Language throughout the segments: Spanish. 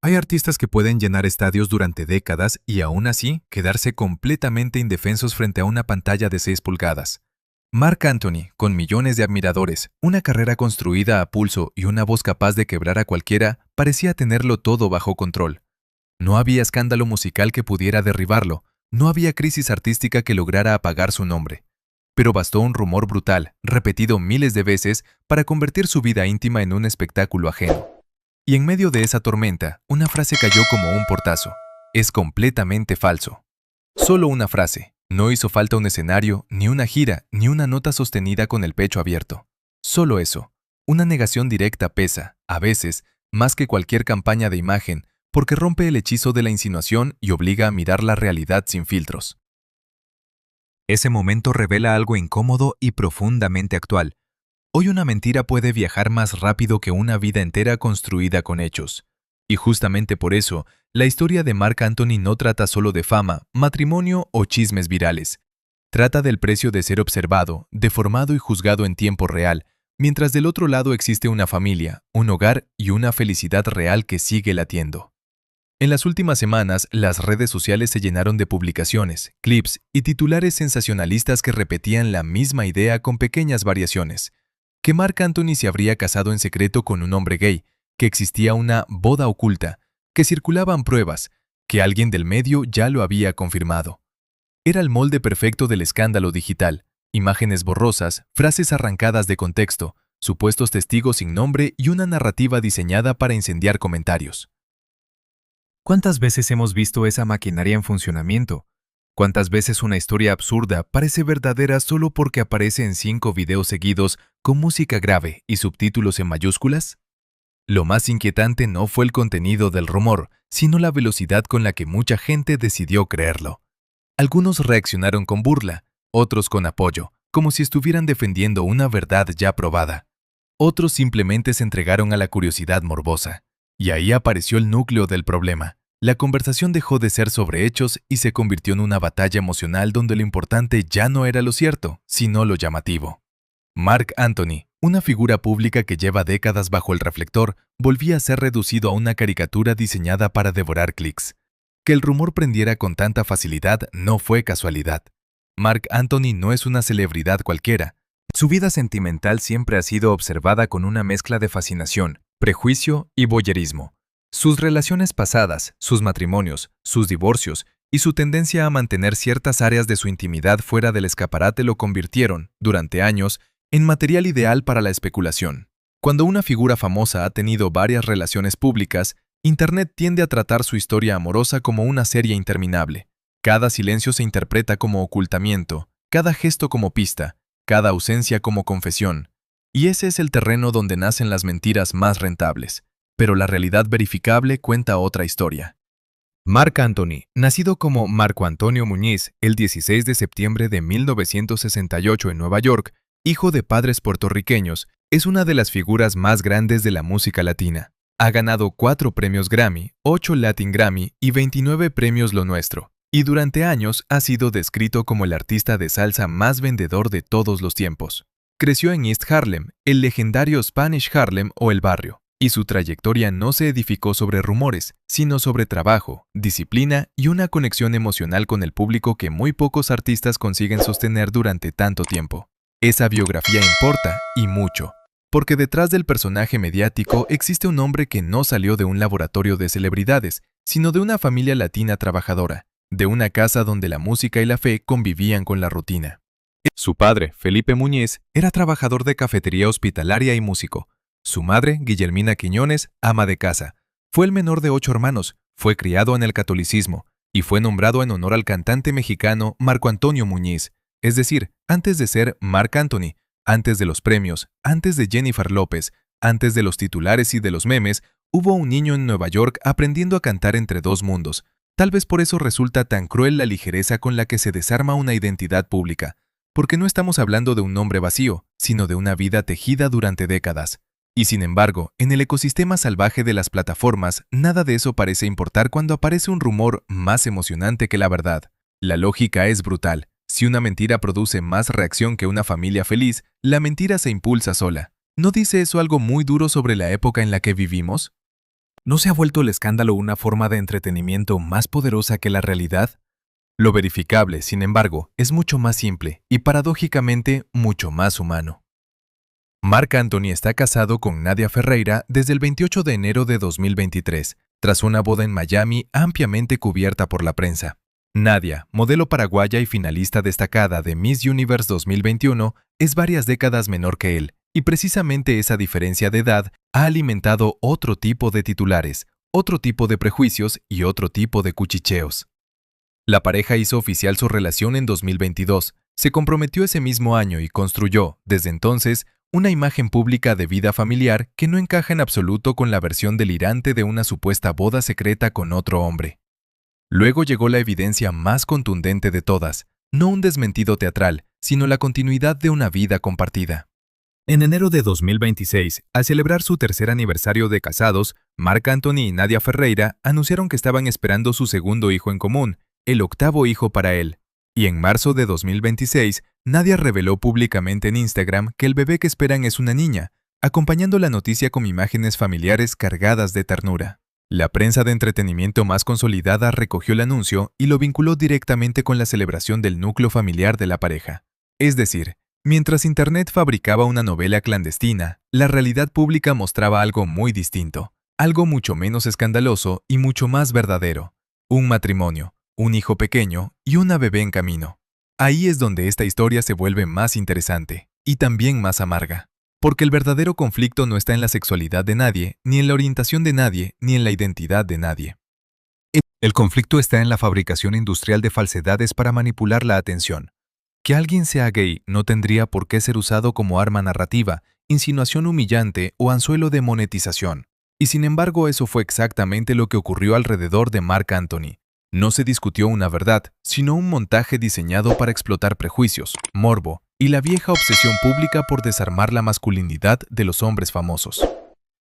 Hay artistas que pueden llenar estadios durante décadas y aún así quedarse completamente indefensos frente a una pantalla de 6 pulgadas. Marc Anthony, con millones de admiradores, una carrera construida a pulso y una voz capaz de quebrar a cualquiera, parecía tenerlo todo bajo control. No había escándalo musical que pudiera derribarlo, no había crisis artística que lograra apagar su nombre. Pero bastó un rumor brutal, repetido miles de veces, para convertir su vida íntima en un espectáculo ajeno. Y en medio de esa tormenta, una frase cayó como un portazo. Es completamente falso. Solo una frase. No hizo falta un escenario, ni una gira, ni una nota sostenida con el pecho abierto. Solo eso. Una negación directa pesa, a veces, más que cualquier campaña de imagen, porque rompe el hechizo de la insinuación y obliga a mirar la realidad sin filtros. Ese momento revela algo incómodo y profundamente actual. Hoy una mentira puede viajar más rápido que una vida entera construida con hechos. Y justamente por eso, la historia de Marc Anthony no trata solo de fama, matrimonio o chismes virales. Trata del precio de ser observado, deformado y juzgado en tiempo real, mientras del otro lado existe una familia, un hogar y una felicidad real que sigue latiendo. En las últimas semanas, las redes sociales se llenaron de publicaciones, clips y titulares sensacionalistas que repetían la misma idea con pequeñas variaciones. Que Marc Anthony se habría casado en secreto con un hombre gay, que existía una boda oculta, que circulaban pruebas, que alguien del medio ya lo había confirmado. Era el molde perfecto del escándalo digital, imágenes borrosas, frases arrancadas de contexto, supuestos testigos sin nombre y una narrativa diseñada para incendiar comentarios. ¿Cuántas veces hemos visto esa maquinaria en funcionamiento? ¿Cuántas veces una historia absurda parece verdadera solo porque aparece en 5 videos seguidos con música grave y subtítulos en mayúsculas? Lo más inquietante no fue el contenido del rumor, sino la velocidad con la que mucha gente decidió creerlo. Algunos reaccionaron con burla, otros con apoyo, como si estuvieran defendiendo una verdad ya probada. Otros simplemente se entregaron a la curiosidad morbosa. Y ahí apareció el núcleo del problema. La conversación dejó de ser sobre hechos y se convirtió en una batalla emocional donde lo importante ya no era lo cierto, sino lo llamativo. Marc Anthony, una figura pública que lleva décadas bajo el reflector, volvía a ser reducido a una caricatura diseñada para devorar clics. Que el rumor prendiera con tanta facilidad no fue casualidad. Marc Anthony no es una celebridad cualquiera. Su vida sentimental siempre ha sido observada con una mezcla de fascinación, prejuicio y voyerismo. Sus relaciones pasadas, sus matrimonios, sus divorcios y su tendencia a mantener ciertas áreas de su intimidad fuera del escaparate lo convirtieron, durante años, en material ideal para la especulación. Cuando una figura famosa ha tenido varias relaciones públicas, Internet tiende a tratar su historia amorosa como una serie interminable. Cada silencio se interpreta como ocultamiento, cada gesto como pista, cada ausencia como confesión. Y ese es el terreno donde nacen las mentiras más rentables. Pero la realidad verificable cuenta otra historia. Marc Anthony, nacido como Marco Antonio Muñiz el 16 de septiembre de 1968 en Nueva York, hijo de padres puertorriqueños, es una de las figuras más grandes de la música latina. Ha ganado 4 premios Grammy, 8 Latin Grammy y 29 premios Lo Nuestro, y durante años ha sido descrito como el artista de salsa más vendedor de todos los tiempos. Creció en East Harlem, el legendario Spanish Harlem o el barrio, y su trayectoria no se edificó sobre rumores, sino sobre trabajo, disciplina y una conexión emocional con el público que muy pocos artistas consiguen sostener durante tanto tiempo. Esa biografía importa, y mucho, porque detrás del personaje mediático existe un hombre que no salió de un laboratorio de celebridades, sino de una familia latina trabajadora, de una casa donde la música y la fe convivían con la rutina. Su padre, Felipe Muñiz, era trabajador de cafetería hospitalaria y músico. Su madre, Guillermina Quiñones, ama de casa. Fue el menor de 8 hermanos, fue criado en el catolicismo y fue nombrado en honor al cantante mexicano Marco Antonio Muñiz, es decir, antes de ser Marc Anthony, antes de los premios, antes de Jennifer López, antes de los titulares y de los memes, hubo un niño en Nueva York aprendiendo a cantar entre 2 mundos. Tal vez por eso resulta tan cruel la ligereza con la que se desarma una identidad pública, porque no estamos hablando de un nombre vacío, sino de una vida tejida durante décadas. Y sin embargo, en el ecosistema salvaje de las plataformas, nada de eso parece importar cuando aparece un rumor más emocionante que la verdad. La lógica es brutal. Si una mentira produce más reacción que una familia feliz, la mentira se impulsa sola. ¿No dice eso algo muy duro sobre la época en la que vivimos? ¿No se ha vuelto el escándalo una forma de entretenimiento más poderosa que la realidad? Lo verificable, sin embargo, es mucho más simple y paradójicamente mucho más humano. Marc Anthony está casado con Nadia Ferreira desde el 28 de enero de 2023, tras una boda en Miami ampliamente cubierta por la prensa. Nadia, modelo paraguaya y finalista destacada de Miss Universe 2021, es varias décadas menor que él, y precisamente esa diferencia de edad ha alimentado otro tipo de titulares, otro tipo de prejuicios y otro tipo de cuchicheos. La pareja hizo oficial su relación en 2022, se comprometió ese mismo año y construyó, desde entonces, una imagen pública de vida familiar que no encaja en absoluto con la versión delirante de una supuesta boda secreta con otro hombre. Luego llegó la evidencia más contundente de todas, no un desmentido teatral, sino la continuidad de una vida compartida. En enero de 2026, al celebrar su tercer aniversario de casados, Marc Anthony y Nadia Ferreira anunciaron que estaban esperando su segundo hijo en común, el octavo hijo para él. Y en marzo de 2026, Nadia reveló públicamente en Instagram que el bebé que esperan es una niña, acompañando la noticia con imágenes familiares cargadas de ternura. La prensa de entretenimiento más consolidada recogió el anuncio y lo vinculó directamente con la celebración del núcleo familiar de la pareja. Es decir, mientras Internet fabricaba una novela clandestina, la realidad pública mostraba algo muy distinto, algo mucho menos escandaloso y mucho más verdadero. Un matrimonio, un hijo pequeño y una bebé en camino. Ahí es donde esta historia se vuelve más interesante y también más amarga. Porque el verdadero conflicto no está en la sexualidad de nadie, ni en la orientación de nadie, ni en la identidad de nadie. El conflicto está en la fabricación industrial de falsedades para manipular la atención. Que alguien sea gay no tendría por qué ser usado como arma narrativa, insinuación humillante o anzuelo de monetización. Y sin embargo, eso fue exactamente lo que ocurrió alrededor de Marc Anthony. No se discutió una verdad, sino un montaje diseñado para explotar prejuicios, morbo y la vieja obsesión pública por desarmar la masculinidad de los hombres famosos.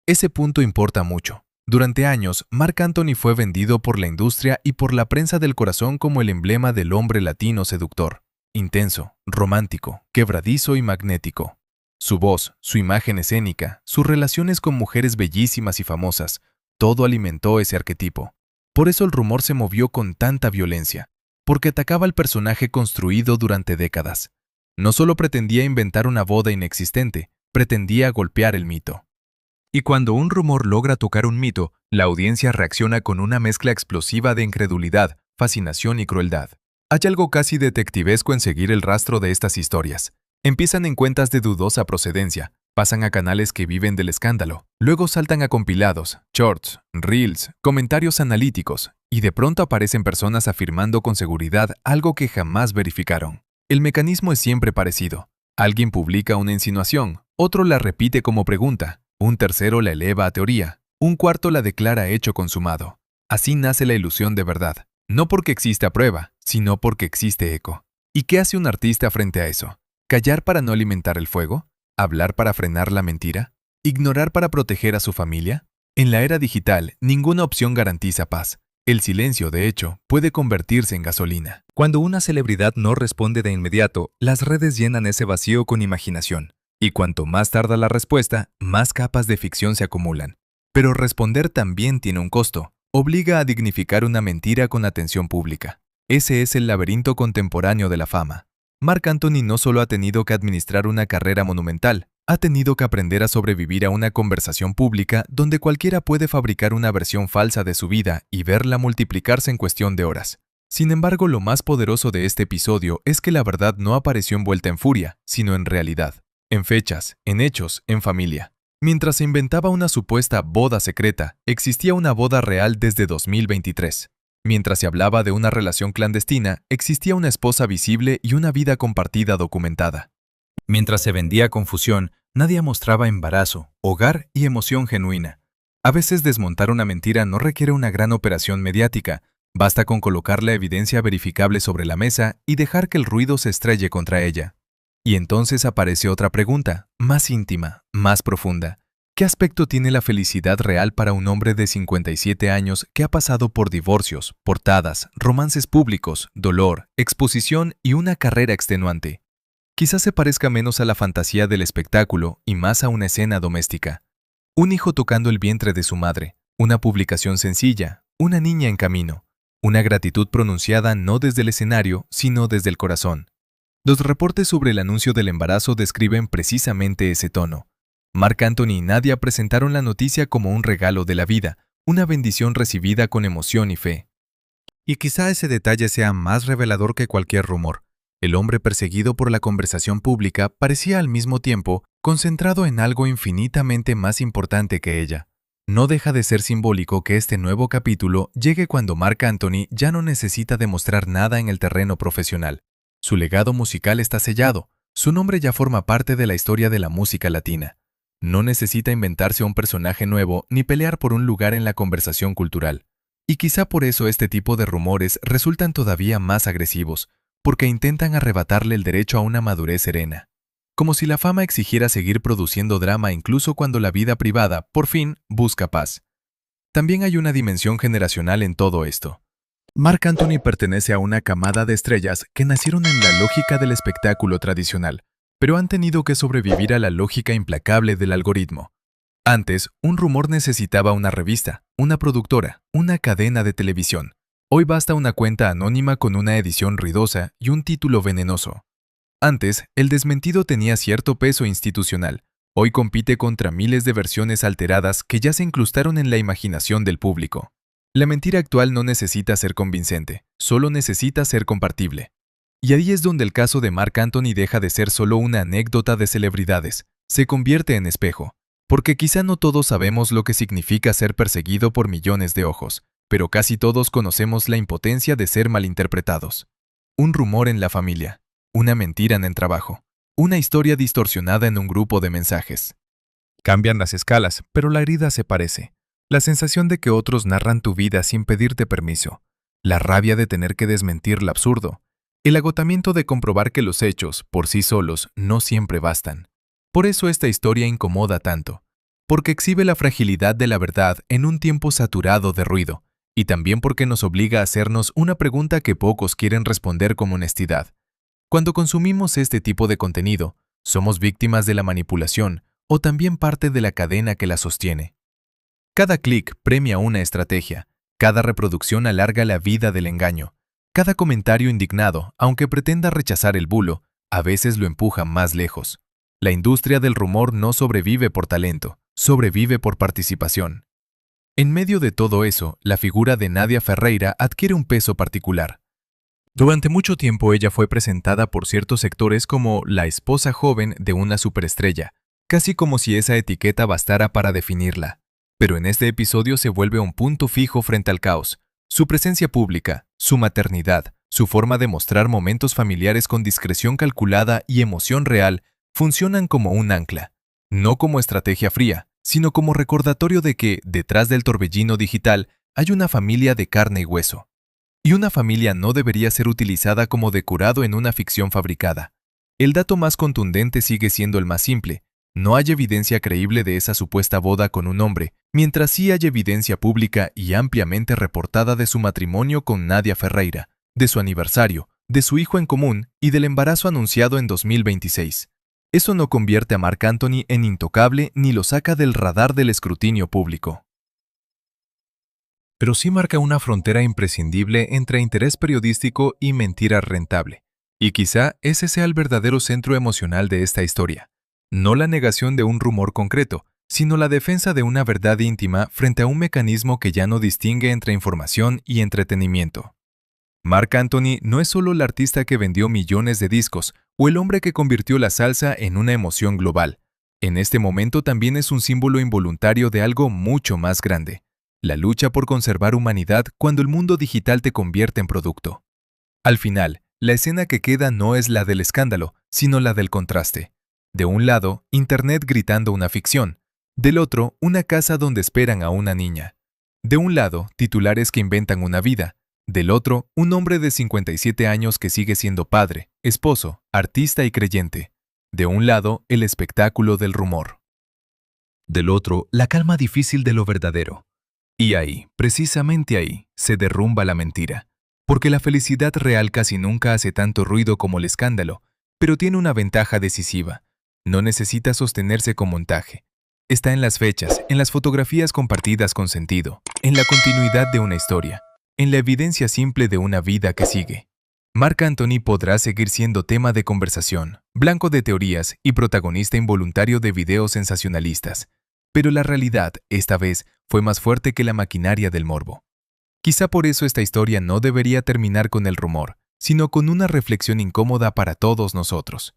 Ese punto importa mucho. Durante años, Marc Anthony fue vendido por la industria y por la prensa del corazón como el emblema del hombre latino seductor. Intenso, romántico, quebradizo y magnético. Su voz, su imagen escénica, sus relaciones con mujeres bellísimas y famosas, todo alimentó ese arquetipo. Por eso el rumor se movió con tanta violencia, porque atacaba al personaje construido durante décadas. No solo pretendía inventar una boda inexistente, pretendía golpear el mito. Y cuando un rumor logra tocar un mito, la audiencia reacciona con una mezcla explosiva de incredulidad, fascinación y crueldad. Hay algo casi detectivesco en seguir el rastro de estas historias. Empiezan en cuentas de dudosa procedencia, pasan a canales que viven del escándalo, luego saltan a compilados, shorts, reels, comentarios analíticos, y de pronto aparecen personas afirmando con seguridad algo que jamás verificaron. El mecanismo es siempre parecido. Alguien publica una insinuación, otro la repite como pregunta, un tercero la eleva a teoría, un cuarto la declara hecho consumado. Así nace la ilusión de verdad, no porque exista prueba, sino porque existe eco. ¿Y qué hace un artista frente a eso? ¿Callar para no alimentar el fuego? ¿Hablar para frenar la mentira? ¿Ignorar para proteger a su familia? En la era digital, ninguna opción garantiza paz. El silencio, de hecho, puede convertirse en gasolina. Cuando una celebridad no responde de inmediato, las redes llenan ese vacío con imaginación. Y cuanto más tarda la respuesta, más capas de ficción se acumulan. Pero responder también tiene un costo. Obliga a dignificar una mentira con atención pública. Ese es el laberinto contemporáneo de la fama. Marc Anthony no solo ha tenido que administrar una carrera monumental, ha tenido que aprender a sobrevivir a una conversación pública donde cualquiera puede fabricar una versión falsa de su vida y verla multiplicarse en cuestión de horas. Sin embargo, lo más poderoso de este episodio es que la verdad no apareció envuelta en furia, sino en realidad, en fechas, en hechos, en familia. Mientras se inventaba una supuesta boda secreta, existía una boda real desde 2023. Mientras se hablaba de una relación clandestina, existía una esposa visible y una vida compartida documentada. Mientras se vendía confusión, Nadia mostraba embarazo, hogar y emoción genuina. A veces desmontar una mentira no requiere una gran operación mediática, basta con colocar la evidencia verificable sobre la mesa y dejar que el ruido se estrelle contra ella. Y entonces aparece otra pregunta, más íntima, más profunda. ¿Qué aspecto tiene la felicidad real para un hombre de 57 años que ha pasado por divorcios, portadas, romances públicos, dolor, exposición y una carrera extenuante? Quizás se parezca menos a la fantasía del espectáculo y más a una escena doméstica. Un hijo tocando el vientre de su madre, Una publicación sencilla, una niña en camino, una gratitud pronunciada no desde el escenario, sino desde el corazón. Los reportes sobre el anuncio del embarazo describen precisamente ese tono. Marc Anthony y Nadia presentaron la noticia como un regalo de la vida, una bendición recibida con emoción y fe. Y quizá ese detalle sea más revelador que cualquier rumor. El hombre perseguido por la conversación pública parecía al mismo tiempo concentrado en algo infinitamente más importante que ella. No deja de ser simbólico que este nuevo capítulo llegue cuando Marc Anthony ya no necesita demostrar nada en el terreno profesional. Su legado musical está sellado, su nombre ya forma parte de la historia de la música latina. No necesita inventarse un personaje nuevo ni pelear por un lugar en la conversación cultural. Y quizá por eso este tipo de rumores resultan todavía más agresivos, porque intentan arrebatarle el derecho a una madurez serena. Como si la fama exigiera seguir produciendo drama incluso cuando la vida privada, por fin, busca paz. También hay una dimensión generacional en todo esto. Marc Anthony pertenece a una camada de estrellas que nacieron en la lógica del espectáculo tradicional, pero han tenido que sobrevivir a la lógica implacable del algoritmo. Antes, un rumor necesitaba una revista, una productora, una cadena de televisión. Hoy basta una cuenta anónima con una edición ruidosa y un título venenoso. Antes, el desmentido tenía cierto peso institucional. Hoy compite contra miles de versiones alteradas que ya se incrustaron en la imaginación del público. La mentira actual no necesita ser convincente, solo necesita ser compartible. Y ahí es donde el caso de Marc Anthony deja de ser solo una anécdota de celebridades, se convierte en espejo. Porque quizá no todos sabemos lo que significa ser perseguido por millones de ojos, pero casi todos conocemos la impotencia de ser malinterpretados. Un rumor en la familia, una mentira en el trabajo, una historia distorsionada en un grupo de mensajes. Cambian las escalas, pero la herida se parece. La sensación de que otros narran tu vida sin pedirte permiso, la rabia de tener que desmentir lo absurdo, el agotamiento de comprobar que los hechos, por sí solos, no siempre bastan. Por eso esta historia incomoda tanto, porque exhibe la fragilidad de la verdad en un tiempo saturado de ruido, y también porque nos obliga a hacernos una pregunta que pocos quieren responder con honestidad. Cuando consumimos este tipo de contenido, ¿somos víctimas de la manipulación o también parte de la cadena que la sostiene? Cada clic premia una estrategia, cada reproducción alarga la vida del engaño, cada comentario indignado, aunque pretenda rechazar el bulo, a veces lo empuja más lejos. La industria del rumor no sobrevive por talento, sobrevive por participación. En medio de todo eso, la figura de Nadia Ferreira adquiere un peso particular. Durante mucho tiempo ella fue presentada por ciertos sectores como la esposa joven de una superestrella, casi como si esa etiqueta bastara para definirla. Pero en este episodio se vuelve un punto fijo frente al caos. Su presencia pública, su maternidad, su forma de mostrar momentos familiares con discreción calculada y emoción real funcionan como un ancla, no como estrategia fría, sino como recordatorio de que, detrás del torbellino digital, hay una familia de carne y hueso. Y una familia no debería ser utilizada como decorado en una ficción fabricada. El dato más contundente sigue siendo el más simple. No hay evidencia creíble de esa supuesta boda con un hombre, mientras sí hay evidencia pública y ampliamente reportada de su matrimonio con Nadia Ferreira, de su aniversario, de su hijo en común y del embarazo anunciado en 2026. Eso no convierte a Marc Anthony en intocable ni lo saca del radar del escrutinio público. Pero sí marca una frontera imprescindible entre interés periodístico y mentira rentable. Y quizá ese sea el verdadero centro emocional de esta historia. No la negación de un rumor concreto, sino la defensa de una verdad íntima frente a un mecanismo que ya no distingue entre información y entretenimiento. Marc Anthony no es solo el artista que vendió millones de discos o el hombre que convirtió la salsa en una emoción global. En este momento también es un símbolo involuntario de algo mucho más grande. La lucha por conservar humanidad cuando el mundo digital te convierte en producto. Al final, la escena que queda no es la del escándalo, sino la del contraste. De un lado, Internet gritando una ficción. Del otro, una casa donde esperan a una niña. De un lado, titulares que inventan una vida. Del otro, un hombre de 57 años que sigue siendo padre, esposo, artista y creyente. De un lado, el espectáculo del rumor. Del otro, la calma difícil de lo verdadero. Y ahí, precisamente ahí, se derrumba la mentira. Porque la felicidad real casi nunca hace tanto ruido como el escándalo, pero tiene una ventaja decisiva. No necesita sostenerse con montaje. Está en las fechas, en las fotografías compartidas con sentido, en la continuidad de una historia, en la evidencia simple de una vida que sigue. Marc Anthony podrá seguir siendo tema de conversación, blanco de teorías y protagonista involuntario de videos sensacionalistas. Pero la realidad, esta vez, fue más fuerte que la maquinaria del morbo. Quizá por eso esta historia no debería terminar con el rumor, sino con una reflexión incómoda para todos nosotros.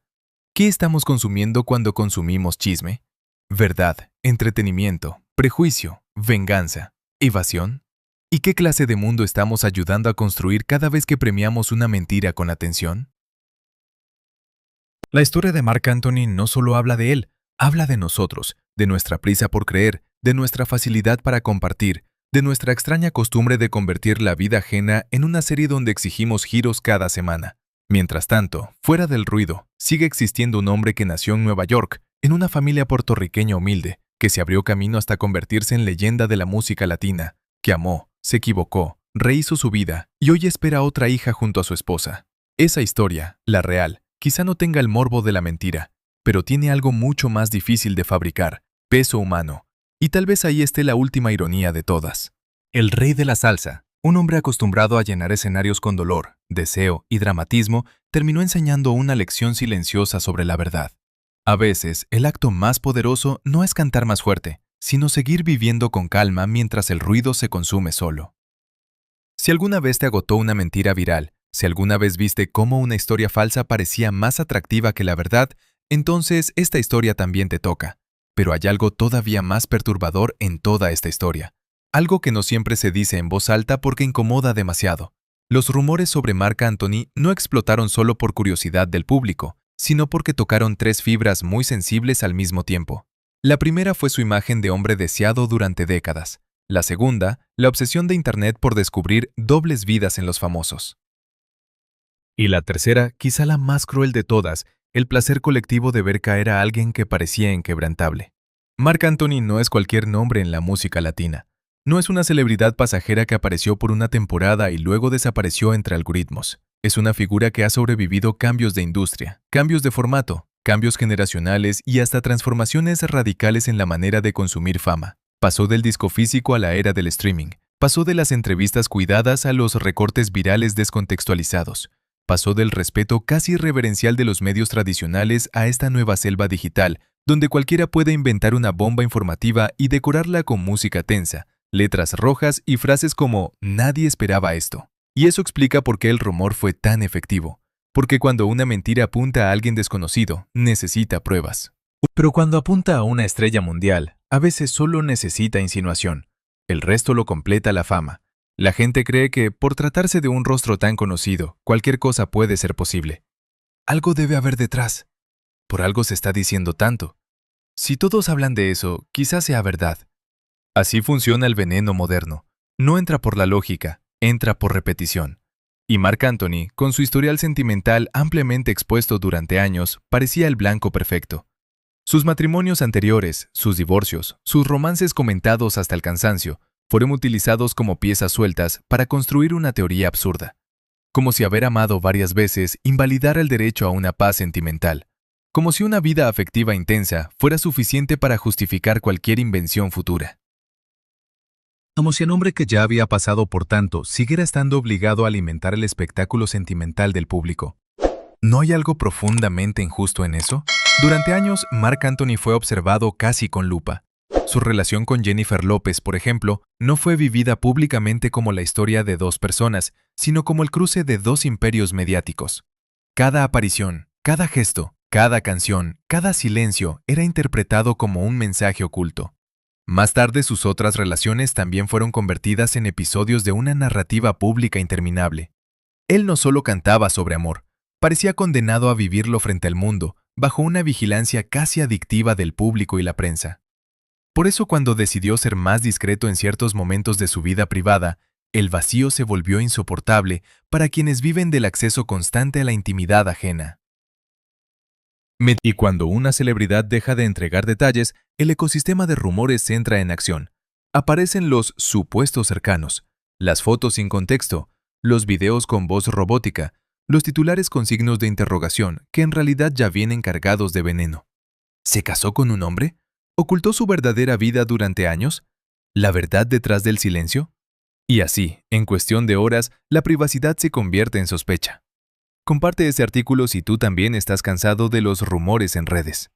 ¿Qué estamos consumiendo cuando consumimos chisme? ¿Verdad, entretenimiento, prejuicio, venganza, evasión? ¿Y qué clase de mundo estamos ayudando a construir cada vez que premiamos una mentira con atención? La historia de Marc Anthony no solo habla de él, habla de nosotros, de nuestra prisa por creer, de nuestra facilidad para compartir, de nuestra extraña costumbre de convertir la vida ajena en una serie donde exigimos giros cada semana. Mientras tanto, fuera del ruido, sigue existiendo un hombre que nació en Nueva York, en una familia puertorriqueña humilde, que se abrió camino hasta convertirse en leyenda de la música latina, que amó, se equivocó, rehizo su vida y hoy espera otra hija junto a su esposa. Esa historia, la real, quizá no tenga el morbo de la mentira, pero tiene algo mucho más difícil de fabricar, peso humano. Y tal vez ahí esté la última ironía de todas. El rey de la salsa, un hombre acostumbrado a llenar escenarios con dolor, deseo y dramatismo, terminó enseñando una lección silenciosa sobre la verdad. A veces, el acto más poderoso no es cantar más fuerte, sino seguir viviendo con calma mientras el ruido se consume solo. Si alguna vez te agotó una mentira viral, si alguna vez viste cómo una historia falsa parecía más atractiva que la verdad, entonces esta historia también te toca. Pero hay algo todavía más perturbador en toda esta historia. Algo que no siempre se dice en voz alta porque incomoda demasiado. Los rumores sobre Marc Anthony no explotaron solo por curiosidad del público, sino porque tocaron tres fibras muy sensibles al mismo tiempo. La primera fue su imagen de hombre deseado durante décadas. La segunda, la obsesión de Internet por descubrir dobles vidas en los famosos. Y la tercera, quizá la más cruel de todas, el placer colectivo de ver caer a alguien que parecía inquebrantable. Marc Anthony no es cualquier nombre en la música latina. No es una celebridad pasajera que apareció por una temporada y luego desapareció entre algoritmos. Es una figura que ha sobrevivido cambios de industria, cambios de formato, cambios generacionales y hasta transformaciones radicales en la manera de consumir fama. Pasó del disco físico a la era del streaming. Pasó de las entrevistas cuidadas a los recortes virales descontextualizados. Pasó del respeto casi irreverencial de los medios tradicionales a esta nueva selva digital, donde cualquiera puede inventar una bomba informativa y decorarla con música tensa, letras rojas y frases como «nadie esperaba esto». Y eso explica por qué el rumor fue tan efectivo. Porque cuando una mentira apunta a alguien desconocido, necesita pruebas. Pero cuando apunta a una estrella mundial, a veces solo necesita insinuación. El resto lo completa la fama. La gente cree que, por tratarse de un rostro tan conocido, cualquier cosa puede ser posible. Algo debe haber detrás. Por algo se está diciendo tanto. Si todos hablan de eso, quizás sea verdad. Así funciona el veneno moderno. No entra por la lógica, entra por repetición. Y Marc Anthony, con su historial sentimental ampliamente expuesto durante años, parecía el blanco perfecto. Sus matrimonios anteriores, sus divorcios, sus romances comentados hasta el cansancio, fueron utilizados como piezas sueltas para construir una teoría absurda. Como si haber amado varias veces invalidara el derecho a una paz sentimental. Como si una vida afectiva intensa fuera suficiente para justificar cualquier invención futura. Como si un hombre que ya había pasado por tanto siguiera estando obligado a alimentar el espectáculo sentimental del público. ¿No hay algo profundamente injusto en eso? Durante años, Marc Anthony fue observado casi con lupa. Su relación con Jennifer López, por ejemplo, no fue vivida públicamente como la historia de dos personas, sino como el cruce de dos imperios mediáticos. Cada aparición, cada gesto, cada canción, cada silencio era interpretado como un mensaje oculto. Más tarde, sus otras relaciones también fueron convertidas en episodios de una narrativa pública interminable. Él no solo cantaba sobre amor, parecía condenado a vivirlo frente al mundo, bajo una vigilancia casi adictiva del público y la prensa. Por eso, cuando decidió ser más discreto en ciertos momentos de su vida privada, el vacío se volvió insoportable para quienes viven del acceso constante a la intimidad ajena. Y cuando una celebridad deja de entregar detalles, el ecosistema de rumores entra en acción. Aparecen los supuestos cercanos, las fotos sin contexto, los videos con voz robótica, los titulares con signos de interrogación que en realidad ya vienen cargados de veneno. ¿Se casó con un hombre? ¿Ocultó su verdadera vida durante años? ¿La verdad detrás del silencio? Y así, en cuestión de horas, la privacidad se convierte en sospecha. Comparte este artículo si tú también estás cansado de los rumores en redes.